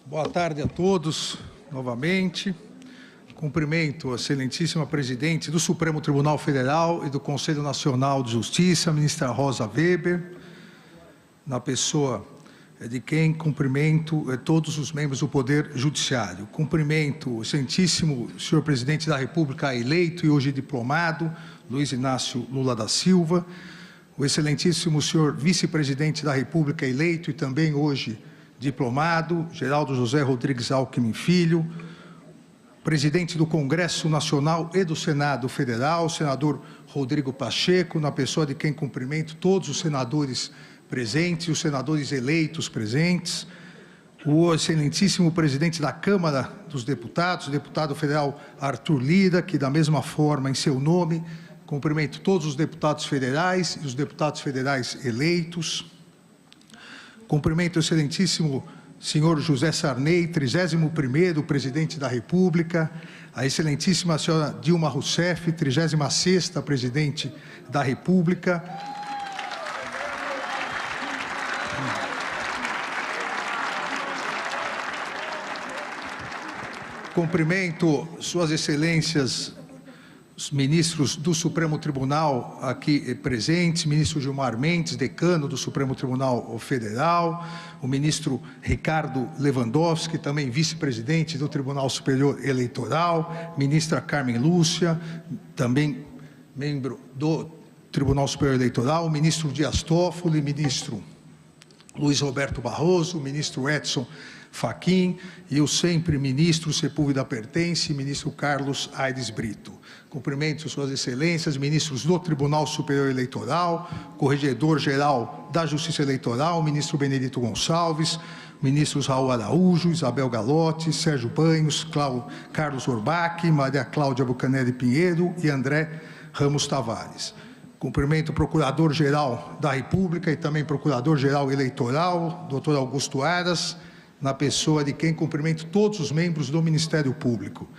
Boa tarde a todos, novamente. Cumprimento a excelentíssima presidente do Supremo Tribunal Federal e do Conselho Nacional de Justiça, a ministra Rosa Weber, na pessoa de quem cumprimento todos os membros do Poder Judiciário. Cumprimento o excelentíssimo senhor presidente da República eleito e hoje diplomado, Luiz Inácio Lula da Silva, o excelentíssimo senhor vice-presidente da República eleito e também hoje diplomado, Geraldo José Rodrigues Alckmin Filho, presidente do Congresso Nacional e do Senado Federal, senador Rodrigo Pacheco, na pessoa de quem cumprimento todos os senadores presentes e os senadores eleitos presentes, o excelentíssimo presidente da Câmara dos Deputados, o deputado federal Arthur Lira, que da mesma forma, em seu nome, cumprimento todos os deputados federais e os deputados federais eleitos. Cumprimento o excelentíssimo senhor José Sarney, 31º presidente da República, a excelentíssima senhora Dilma Rousseff, 36ª presidente da República. Cumprimento suas excelências, os ministros do Supremo Tribunal aqui presentes, ministro Gilmar Mendes, decano do Supremo Tribunal Federal, o ministro Ricardo Lewandowski, também vice-presidente do Tribunal Superior Eleitoral, ministra Carmen Lúcia, também membro do Tribunal Superior Eleitoral, o ministro Dias Toffoli, ministro Luiz Roberto Barroso, o ministro Edson Fachin e o sempre ministro Sepúlveda Pertence, ministro Carlos Aires Brito. Cumprimento suas excelências, ministros do Tribunal Superior Eleitoral, corregedor-geral da Justiça Eleitoral, ministro Benedito Gonçalves, ministros Raul Araújo, Isabel Galotti, Sérgio Banhos, Carlos Orbach, Maria Cláudia Bucanelli Pinheiro e André Ramos Tavares. Cumprimento o Procurador-Geral da República e também Procurador-Geral Eleitoral, doutor Augusto Aras, na pessoa de quem cumprimento todos os membros do Ministério Público.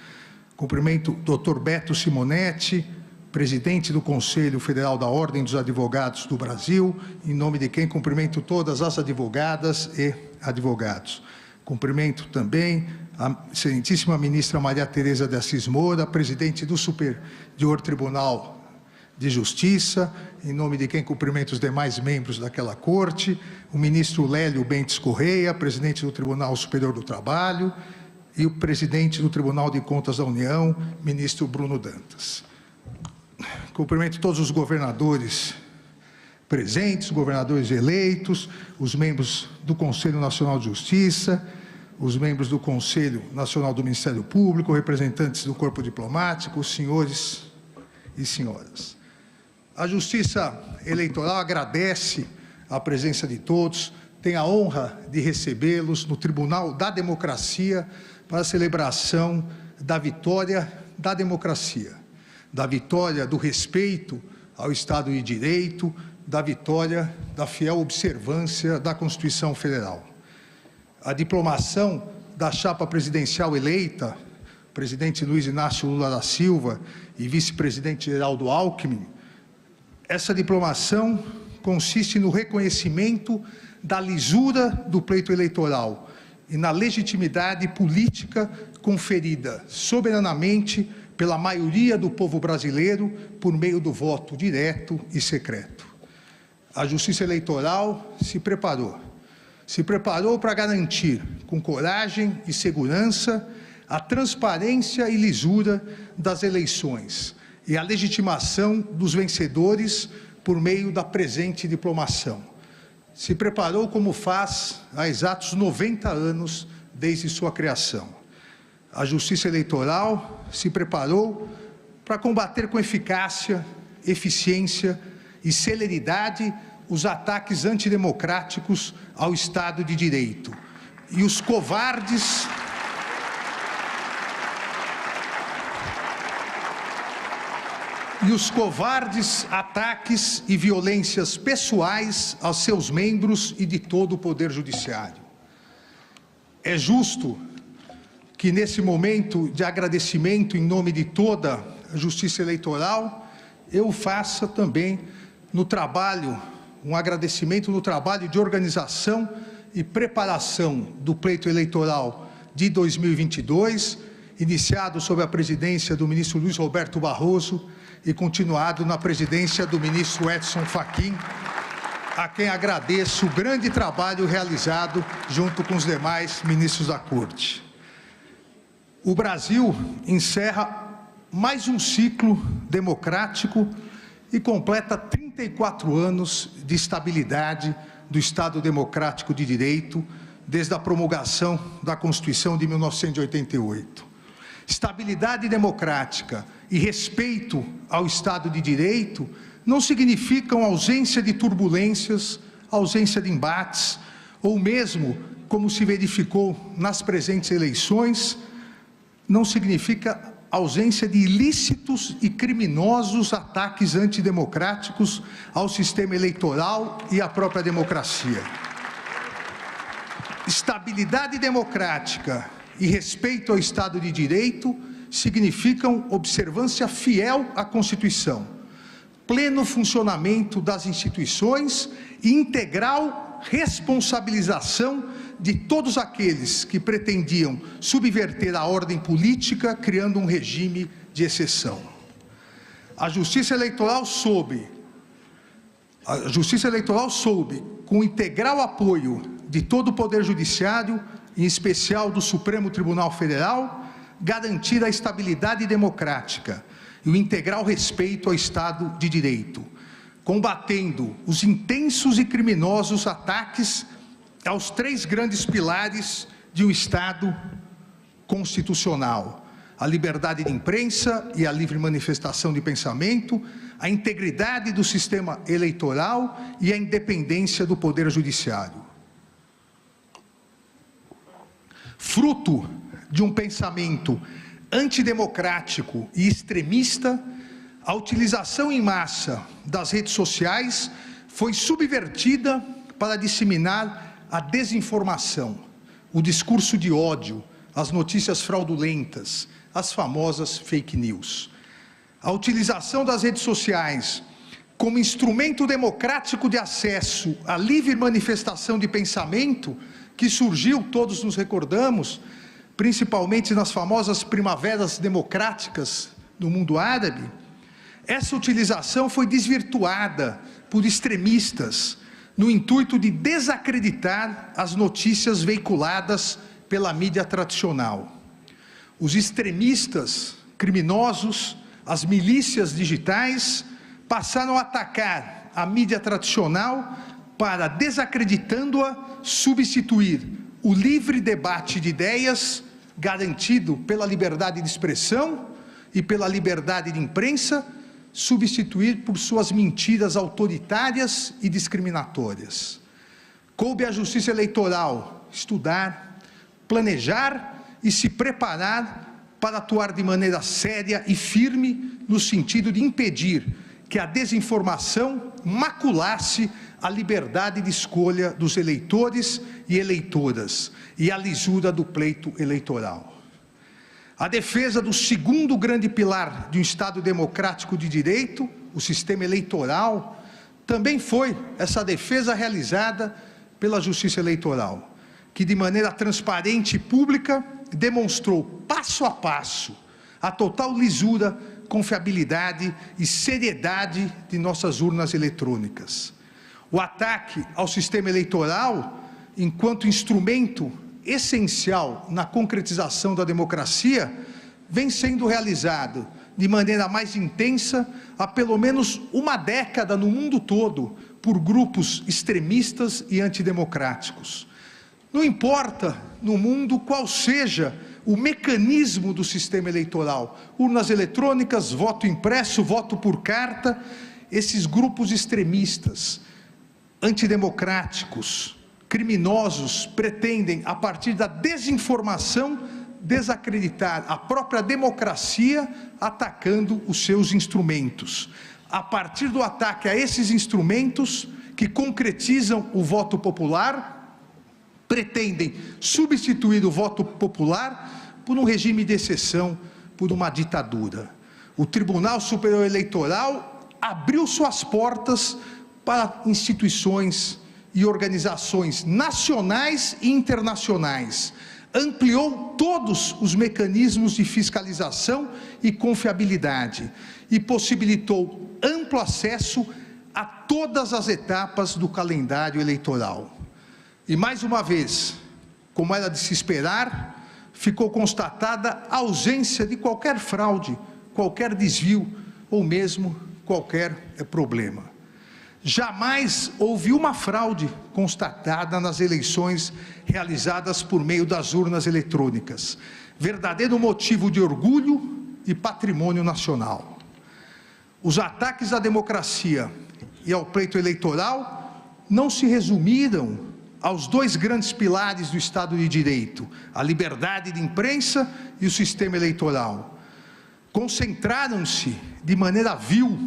Cumprimento o Dr. Beto Simonetti, presidente do Conselho Federal da Ordem dos Advogados do Brasil, em nome de quem cumprimento todas as advogadas e advogados. Cumprimento também a excelentíssima ministra Maria Tereza de Assis Moura, presidente do Superior Tribunal de Justiça, em nome de quem cumprimento os demais membros daquela corte, o ministro Lélio Bentes Correia, presidente do Tribunal Superior do Trabalho, e o presidente do Tribunal de Contas da União, ministro Bruno Dantas. Cumprimento todos os governadores presentes, governadores eleitos, os membros do Conselho Nacional de Justiça, os membros do Conselho Nacional do Ministério Público, representantes do Corpo Diplomático, senhores e senhoras. A Justiça Eleitoral agradece a presença de todos, tem a honra de recebê-los no Tribunal da Democracia para a celebração da vitória da democracia, da vitória do respeito ao Estado de Direito, da vitória da fiel observância da Constituição Federal. A diplomação da chapa presidencial eleita, presidente Luiz Inácio Lula da Silva e vice-presidente Geraldo Alckmin, essa diplomação consiste no reconhecimento da lisura do pleito eleitoral e na legitimidade política conferida soberanamente pela maioria do povo brasileiro por meio do voto direto e secreto. A Justiça Eleitoral se preparou para garantir, com coragem e segurança, a transparência e lisura das eleições e a legitimação dos vencedores por meio da presente diplomação. Se preparou como faz há exatos 90 anos desde sua criação. A Justiça Eleitoral se preparou para combater com eficácia, eficiência e celeridade os ataques antidemocráticos ao Estado de Direito e os covardes ataques e violências pessoais aos seus membros e de todo o Poder Judiciário. É justo que, nesse momento de agradecimento em nome de toda a Justiça Eleitoral, eu faça também no trabalho, um agradecimento no trabalho de organização e preparação do pleito eleitoral de 2022, iniciado sob a presidência do ministro Luiz Roberto Barroso e continuado na presidência do ministro Edson Fachin, a quem agradeço o grande trabalho realizado junto com os demais ministros da Corte. O Brasil encerra mais um ciclo democrático e completa 34 anos de estabilidade do Estado Democrático de Direito, desde a promulgação da Constituição de 1988. Estabilidade democrática e respeito ao Estado de Direito não significam ausência de turbulências, ausência de embates, ou mesmo, como se verificou nas presentes eleições, não significa ausência de ilícitos e criminosos ataques antidemocráticos ao sistema eleitoral e à própria democracia. Estabilidade democrática e respeito ao Estado de Direito significam observância fiel à Constituição, pleno funcionamento das instituições e integral responsabilização de todos aqueles que pretendiam subverter a ordem política, criando um regime de exceção. A Justiça Eleitoral soube, com o integral apoio de todo o Poder Judiciário, em especial do Supremo Tribunal Federal, garantir a estabilidade democrática e o integral respeito ao Estado de Direito, combatendo os intensos e criminosos ataques aos três grandes pilares de um Estado constitucional: a liberdade de imprensa e a livre manifestação de pensamento, a integridade do sistema eleitoral e a independência do Poder Judiciário. Fruto de um pensamento antidemocrático e extremista, a utilização em massa das redes sociais foi subvertida para disseminar a desinformação, o discurso de ódio, as notícias fraudulentas, as famosas fake news. A utilização das redes sociais como instrumento democrático de acesso à livre manifestação de pensamento, que surgiu, todos nos recordamos, principalmente nas famosas primaveras democráticas do mundo árabe, essa utilização foi desvirtuada por extremistas, no intuito de desacreditar as notícias veiculadas pela mídia tradicional. Os extremistas, criminosos, as milícias digitais passaram a atacar a mídia tradicional para, desacreditando-a, substituir o livre debate de ideias, garantido pela liberdade de expressão e pela liberdade de imprensa, substituir por suas mentiras autoritárias e discriminatórias. Coube à Justiça Eleitoral estudar, planejar e se preparar para atuar de maneira séria e firme no sentido de impedir que a desinformação maculasse a liberdade de escolha dos eleitores e eleitoras e a lisura do pleito eleitoral. A defesa do segundo grande pilar de um Estado democrático de direito, o sistema eleitoral, também foi essa defesa realizada pela Justiça Eleitoral, que de maneira transparente e pública demonstrou passo a passo a total lisura, confiabilidade e seriedade de nossas urnas eletrônicas. O ataque ao sistema eleitoral, enquanto instrumento essencial na concretização da democracia, vem sendo realizado de maneira mais intensa há pelo menos uma década no mundo todo por grupos extremistas e antidemocráticos. Não importa no mundo qual seja o mecanismo do sistema eleitoral, urnas eletrônicas, voto impresso, voto por carta, esses grupos extremistas, antidemocráticos, criminosos, pretendem, a partir da desinformação, desacreditar a própria democracia, atacando os seus instrumentos. A partir do ataque a esses instrumentos, que concretizam o voto popular, pretendem substituir o voto popular por um regime de exceção, por uma ditadura. O Tribunal Superior Eleitoral abriu suas portas para instituições e organizações nacionais e internacionais, ampliou todos os mecanismos de fiscalização e confiabilidade e possibilitou amplo acesso a todas as etapas do calendário eleitoral. E mais uma vez, como era de se esperar, ficou constatada a ausência de qualquer fraude, qualquer desvio ou mesmo qualquer problema. Jamais houve uma fraude constatada nas eleições realizadas por meio das urnas eletrônicas, verdadeiro motivo de orgulho e patrimônio nacional. Os ataques à democracia e ao pleito eleitoral não se resumiram aos dois grandes pilares do Estado de Direito, a liberdade de imprensa e o sistema eleitoral. Concentraram-se de maneira vil,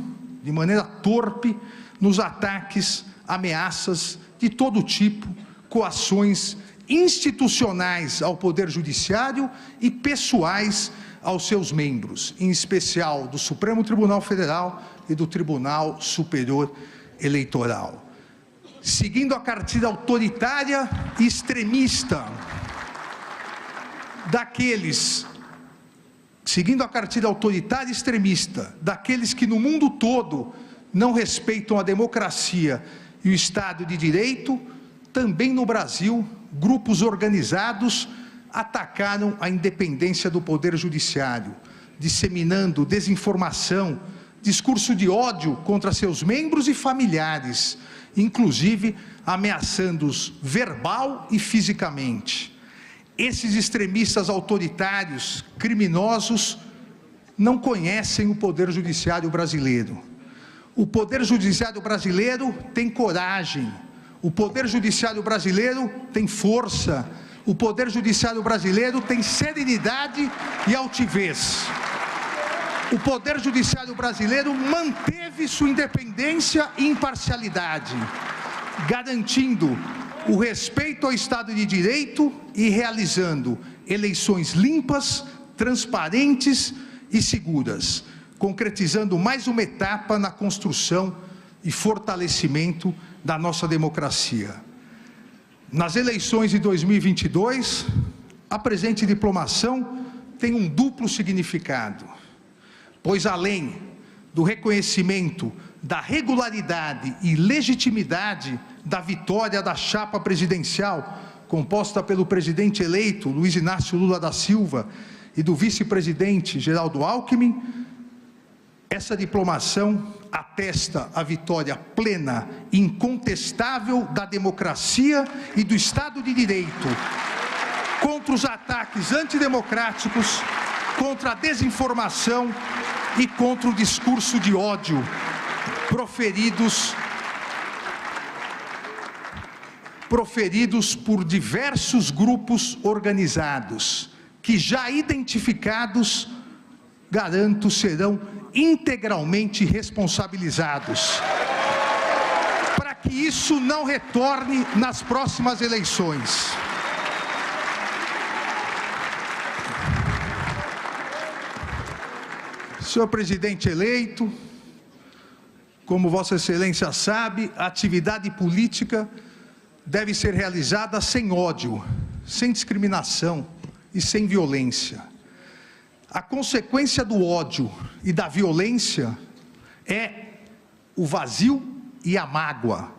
de maneira torpe, nos ataques, ameaças de todo tipo, coações institucionais ao Poder Judiciário e pessoais aos seus membros, em especial do Supremo Tribunal Federal e do Tribunal Superior Eleitoral. Seguindo a cartilha autoritária e extremista daqueles que no mundo todo não respeitam a democracia e o Estado de Direito, também no Brasil, grupos organizados atacaram a independência do Poder Judiciário, disseminando desinformação, discurso de ódio contra seus membros e familiares, inclusive ameaçando-os verbal e fisicamente. Esses extremistas autoritários, criminosos, não conhecem o Poder Judiciário brasileiro. O Poder Judiciário brasileiro tem coragem, o Poder Judiciário brasileiro tem força, o Poder Judiciário brasileiro tem serenidade e altivez. O Poder Judiciário brasileiro manteve sua independência e imparcialidade, garantindo o respeito ao Estado de Direito e realizando eleições limpas, transparentes e seguras, concretizando mais uma etapa na construção e fortalecimento da nossa democracia. Nas eleições de 2022, a presente diplomação tem um duplo significado, pois além do reconhecimento da regularidade e legitimidade da vitória da chapa presidencial, composta pelo presidente eleito Luiz Inácio Lula da Silva e do vice-presidente Geraldo Alckmin, essa diplomação atesta a vitória plena e incontestável da democracia e do Estado de Direito contra os ataques antidemocráticos, contra a desinformação e contra o discurso de ódio proferidos por diversos grupos organizados, que já identificados, garanto, serão integralmente responsabilizados, para que isso não retorne nas próximas eleições. Senhor presidente eleito, como Vossa Excelência sabe, a atividade política deve ser realizada sem ódio, sem discriminação e sem violência. A consequência do ódio e da violência é o vazio e a mágoa,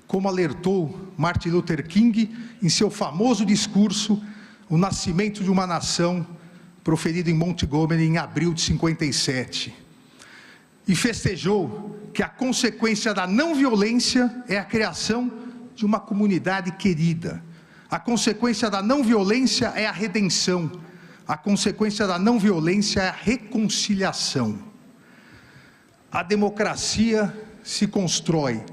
como alertou Martin Luther King em seu famoso discurso, O Nascimento de uma Nação, proferido em Montgomery em abril de 57. E festejou que a consequência da não violência é a criação de uma comunidade querida. A consequência da não violência é a redenção. A consequência da não violência é a reconciliação. A democracia se constrói,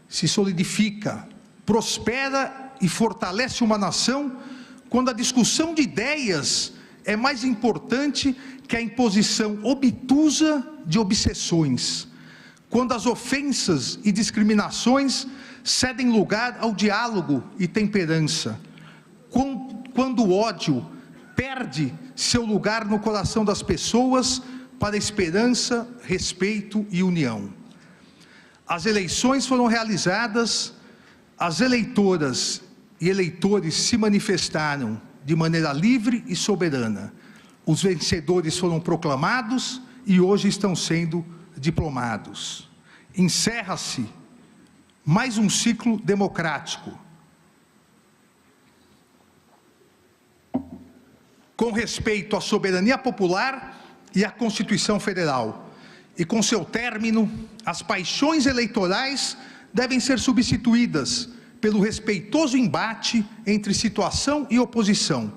se solidifica, prospera e fortalece uma nação quando a discussão de ideias é mais importante que a imposição obtusa de obsessões, quando as ofensas e discriminações cedem lugar ao diálogo e temperança, quando o ódio perde seu lugar no coração das pessoas para esperança, respeito e união. As eleições foram realizadas as eleitoras e eleitores se manifestaram de maneira livre e soberana. Os vencedores foram proclamados e hoje estão sendo diplomados. Encerra-se mais um ciclo democrático. Com respeito à soberania popular e à Constituição Federal. E com seu término, as paixões eleitorais devem ser substituídas pelo respeitoso embate entre situação e oposição,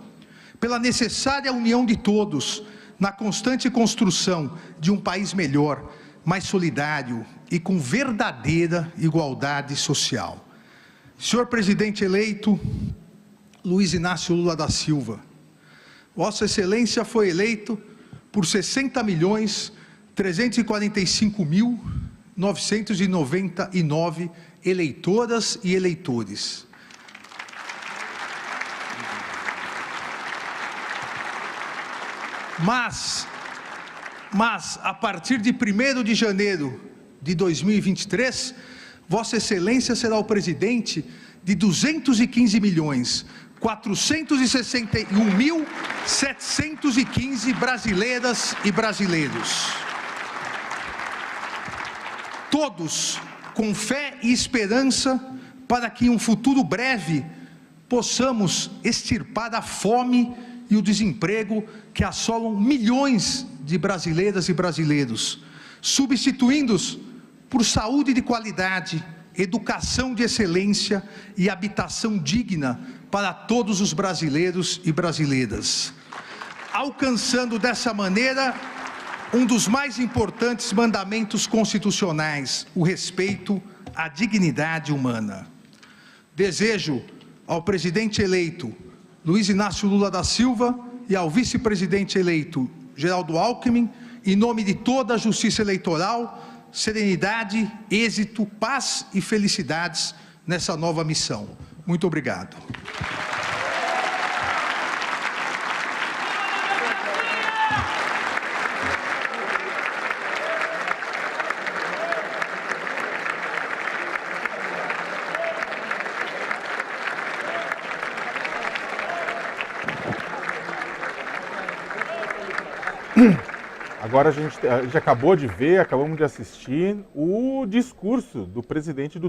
pela necessária união de todos na constante construção de um país melhor, mais solidário e com verdadeira igualdade social. Senhor presidente eleito Luiz Inácio Lula da Silva, Vossa Excelência foi eleito por 60.345.999 eleitoras e eleitores. Mas, a partir de 1º de janeiro de 2023, Vossa Excelência será o presidente de 215.461.715 brasileiras e brasileiros. Todos com fé e esperança para que em um futuro breve possamos extirpar a fome e o desemprego que assolam milhões de brasileiras e brasileiros, substituindo-os por saúde de qualidade, educação de excelência e habitação digna para todos os brasileiros e brasileiras, alcançando dessa maneira um dos mais importantes mandamentos constitucionais, o respeito à dignidade humana. Desejo ao presidente eleito Luiz Inácio Lula da Silva e ao vice-presidente eleito Geraldo Alckmin, em nome de toda a Justiça Eleitoral, serenidade, êxito, paz e felicidades nessa nova missão. Muito obrigado. Agora a gente acabou de ver, acabamos de assistir o discurso do presidente do